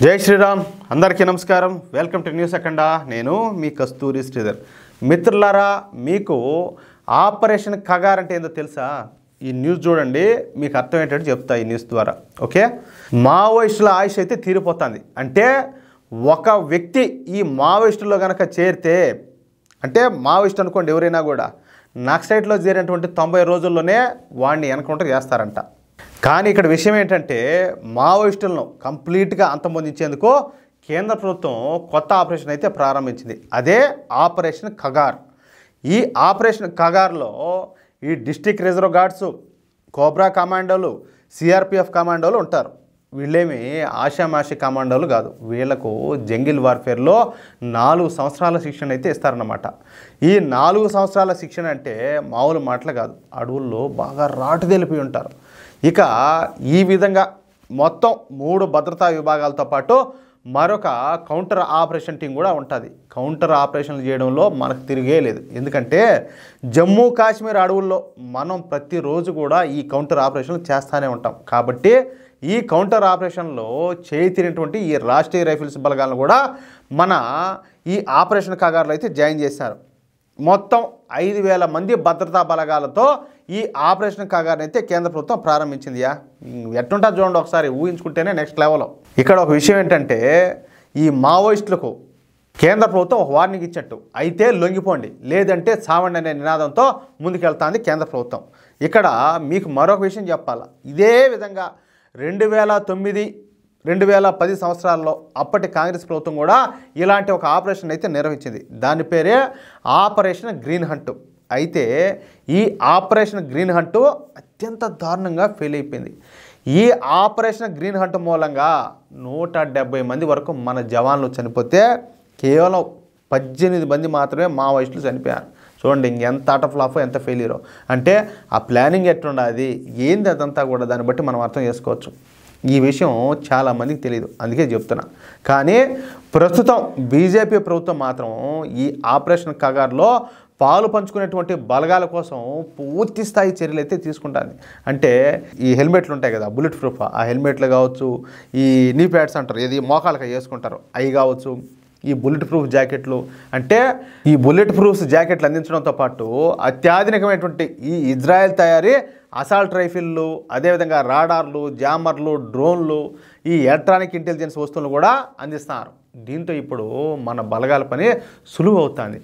జై శ్రీరామ్ అందరికీ నమస్కారం. Welcome to news Akhanda. నేను మీ కస్తూరి శ్రీధర్. మిత్రులారా, మీకు ఆపరేషన్ కగార్ అంటే ఏందో తెలుసా? ఈ న్యూస్ చూడండి, మీకు అర్థం ఏంటంటే చెప్తా ఈ న్యూస్ ద్వారా. ఓకే, మావోయిస్టుల ఆయుష్ అయితే తీరిపోతుంది. అంటే ఒక వ్యక్తి ఈ మావోయిస్టుల్లో కనుక చేరితే, అంటే మావోయిస్ట్ అనుకోండి, ఎవరైనా కూడా నక్సలైట్లో చేరినటువంటి 90 రోజుల్లోనే వాడిని ఎన్కౌంటర్ చేస్తారంట. కానీ ఇక్కడ విషయం ఏంటంటే, మావోయిస్టులను కంప్లీట్గా అంతమొందించేందుకు కేంద్ర ప్రభుత్వం కొత్త ఆపరేషన్ అయితే ప్రారంభించింది. అదే ఆపరేషన్ కగార్. ఈ ఆపరేషన్ కగార్లో ఈ డిస్ట్రిక్ట్ రిజర్వ్ గార్డ్స్, కోబ్రా కమాండోలు, సిఆర్పిఎఫ్ కమాండోలు ఉంటారు. వీళ్ళేమి ఆషామాషి కమాండోలు కాదు. వీళ్లకు జంగిల్ వార్ఫేర్లో 4 సంవత్సరాల శిక్షణ అయితే ఇస్తారన్నమాట. ఈ 4 సంవత్సరాల శిక్షణ అంటే మామూలు మాటలు కాదు. అడవుల్లో బాగా రాటు తెలిపి ఉంటారు. ఇక ఈ విధంగా మొత్తం 3 భద్రతా విభాగాలతో పాటు మరొక కౌంటర్ ఆపరేషన్ టీం కూడా ఉంటుంది. కౌంటర్ ఆపరేషన్లు చేయడంలో మనకు తిరిగే లేదు. ఎందుకంటే జమ్మూ కాశ్మీర్ అడవుల్లో మనం ప్రతిరోజు కూడా ఈ కౌంటర్ ఆపరేషన్లు చేస్తూనే ఉంటాం. కాబట్టి ఈ కౌంటర్ ఆపరేషన్లో చేతినటువంటి ఈ రాష్ట్రీయ రైఫిల్స్ బలగాలను కూడా మన ఈ ఆపరేషన్ కగార్లో అయితే జాయిన్ చేశారు. మొత్తం 5,000 మంది భద్రతా బలగాలతో ఈ ఆపరేషన్ కగార్ని అయితే కేంద్ర ప్రభుత్వం ప్రారంభించిందియా. ఎట్టుంటుంది చూడండి, ఒకసారి ఊహించుకుంటేనే నెక్స్ట్ లెవెల్లో. ఇక్కడ ఒక విషయం ఏంటంటే, ఈ మావోయిస్టులకు కేంద్ర ప్రభుత్వం ఒక వార్నింగ్ ఇచ్చినట్టు, అయితే లొంగిపోండి లేదంటే చావండి అనే నినాదంతో ముందుకెళ్తాంది కేంద్ర ప్రభుత్వం. ఇక్కడ మీకు మరొక విషయం చెప్పాలా, ఇదే విధంగా 2009, 2010 సంవత్సరాల్లో అప్పటి కాంగ్రెస్ ప్రభుత్వం కూడా ఇలాంటి ఒక ఆపరేషన్ అయితే నిర్వహించింది. దాని పేరే ఆపరేషన్ గ్రీన్ హంట్. అయితే ఈ ఆపరేషన్ గ్రీన్ హంట్ అత్యంత దారుణంగా ఫెయిల్ అయిపోయింది. ఈ ఆపరేషన్ గ్రీన్ హంట్ మూలంగా 170 మంది వరకు మన జవాన్లు చనిపోతే కేవలం 18 మంది మాత్రమే మావోయిస్టులు చనిపోయారు. చూడండి ఇంకెంత ఆటఫ్లాఫో, ఎంత ఫెయిల్యూరో. అంటే ఆ ప్లానింగ్ ఎట్లుండాది, ఏంది అదంతా కూడా దాన్ని బట్టి మనం అర్థం చేసుకోవచ్చు. ఈ విషయం చాలామందికి తెలియదు, అందుకే చెప్తున్నా. కానీ ప్రస్తుతం బీజేపీ ప్రభుత్వం మాత్రం ఈ ఆపరేషన్ కగార్లో పాలు పంచుకునేటువంటి బలగాల కోసం పూర్తి స్థాయి చర్యలు అయితే తీసుకుంటుంది. అంటే ఈ హెల్మెట్లు ఉంటాయి కదా, బుల్లెట్ ప్రూఫ్, ఆ హెల్మెట్లు కావచ్చు, ఈ నీ ప్యాడ్స్ అంటారు, ఏది మోకాళ్ళకి వేసుకుంటారు, అవి కావచ్చు, ఈ బుల్లెట్ ప్రూఫ్ జాకెట్లు. అంటే ఈ బుల్లెట్ ప్రూఫ్ జాకెట్లు అందించడంతో పాటు అత్యాధునికమైనటువంటి ఈ ఇజ్రాయెల్ తయారీ అసాల్ట్ రైఫిళ్ళు, అదేవిధంగా రాడార్లు, జామర్లు, డ్రోన్లు, ఈ ఎలక్ట్రానిక్ ఇంటెలిజెన్స్ వస్తువులు కూడా అందిస్తున్నారు. దీంతో ఇప్పుడు మన బలగాల పని సులువు అవుతుంది.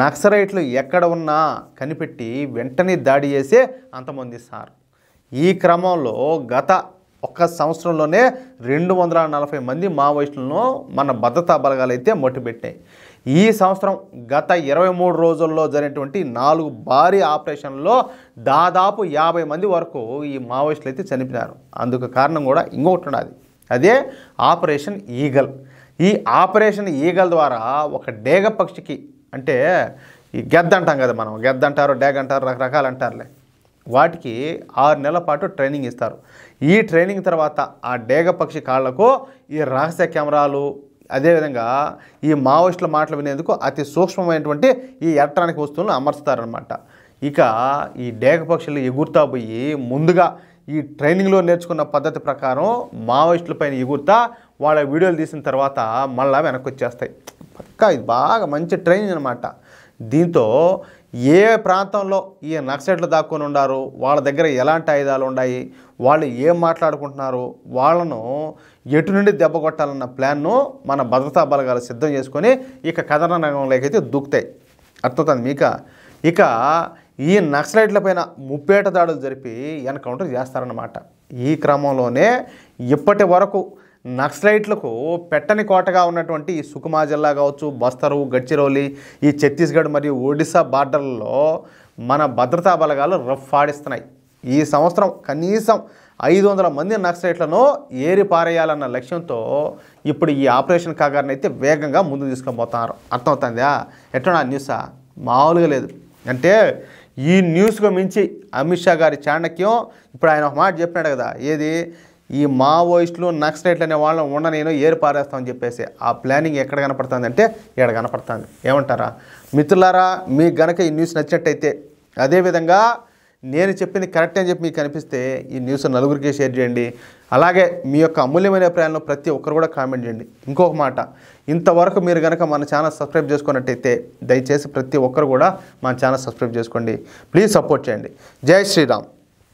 నక్సలైట్లు ఎక్కడ ఉన్నా కనిపెట్టి వెంటనే దాడి చేసి అంతమొందిస్తారు. ఈ క్రమంలో గత 1 సంవత్సరంలోనే 240 మంది మావోయిస్టులను మన భద్రతా బలగాలు అయితే మొట్టుపెట్టాయి. ఈ సంవత్సరం గత 23 రోజుల్లో జరిగినటువంటి 4 భారీ ఆపరేషన్లో దాదాపు 50 మంది వరకు ఈ మావోయిస్టులు అయితే చనిపోయారు. అందుకు కారణం కూడా ఇంకొకటి ఉన్నది, అదే ఆపరేషన్ ఈగల్. ఈ ఆపరేషన్ ఈగల్ ద్వారా ఒక డేగ పక్షికి, అంటే ఈ గెద్ద అంటాం కదా మనం, గెద్ద అంటారు, డేగ అంటారు, రకరకాలు అంటారులే, వాటికి 6 నెలల పాటు ట్రైనింగ్ ఇస్తారు. ఈ ట్రైనింగ్ తర్వాత ఆ డేగ పక్షి కాళ్లకు ఈ రహస్య కెమెరాలు, అదేవిధంగా ఈ మావోయిస్టుల మాటలు వినేందుకు అతి సూక్ష్మమైనటువంటి ఈ ఎలక్ట్రానిక్ వస్తువులను అమర్చుతారనమాట. ఇక ఈ డేగ పక్షులు ఎగురుతా పోయి ముందుగా ఈ ట్రైనింగ్లో నేర్చుకున్న పద్ధతి ప్రకారం మావోయిస్టులపైన ఎగురుతా వాళ్ళ వీడియోలు తీసిన తర్వాత మళ్ళీ వెనక్కి వచ్చేస్తాయి. పక్కా ఇది బాగా మంచి ట్రైనింగ్ అనమాట. దీంతో ఏ ప్రాంతంలో ఈ నక్సలైట్లు దాక్కొని ఉన్నారు, వాళ్ళ దగ్గర ఎలాంటి ఆయుధాలు ఉన్నాయి, వాళ్ళు ఏం మాట్లాడుకుంటున్నారు, వాళ్ళను ఎటు నుండి దెబ్బ కొట్టాలన్న ప్లాన్ను మన భద్రతా బలగాలు సిద్ధం చేసుకొని ఇక కథన రంగంలోకి అయితే దూకుతాయి. అర్థమవుతుంది మీక. ఇక ఈ నక్సలైట్ల పైన ముప్పేట దాడులు జరిపి ఎన్కౌంటర్ చేస్తారన్నమాట. ఈ క్రమంలోనే ఇప్పటి వరకు నక్సలైట్లకు పెట్టని కోటగా ఉన్నటువంటి ఈ సుకుమా జిల్లా కావచ్చు, బస్తరు, గడ్చిరోలి, ఈ ఛత్తీస్గఢ్ మరియు ఒడిశా బార్డర్లలో మన భద్రతా బలగాలు రఫ్ ఆడిస్తున్నాయి. ఈ సంవత్సరం కనీసం 500 మంది నక్సలైట్లను ఏరి పారేయాలన్న లక్ష్యంతో ఇప్పుడు ఈ ఆపరేషన్ కగార్ని అయితే వేగంగా ముందుకు తీసుకుపోతున్నారు. అర్థమవుతుందా? ఎట్లా న్యూసా మామూలుగా లేదు. అంటే ఈ న్యూస్కు మించి అమిత్ షా గారి చాణక్యం. ఇప్పుడు ఆయన ఒక మాట చెప్పినాడు కదా, ఏది, ఈ మావోయిస్టులు నక్సలైట్లు అనే వాళ్ళని ఉండనేనో ఏరు పారేస్తామని చెప్పేసి ఆ ప్లానింగ్ ఎక్కడ కనపడుతుంది అంటే ఇక్కడ కనపడుతుంది. ఏమంటారా మిత్రులారా? మీకు గనక ఈ న్యూస్ నచ్చినట్టయితే, అదేవిధంగా నేను చెప్పింది కరెక్ట్ అని చెప్పి మీకు అనిపిస్తే ఈ న్యూస్ నలుగురికి షేర్ చేయండి. అలాగే మీ యొక్క అమూల్యమైన అభిప్రాయాలను ప్రతి ఒక్కరు కూడా కామెంట్ చేయండి. ఇంకొక మాట, ఇంతవరకు మీరు కనుక మన ఛానల్ సబ్స్క్రైబ్ చేసుకున్నట్టయితే దయచేసి ప్రతి ఒక్కరు కూడా మన ఛానల్ సబ్స్క్రైబ్ చేసుకోండి. ప్లీజ్ సపోర్ట్ చేయండి. జై శ్రీరామ్.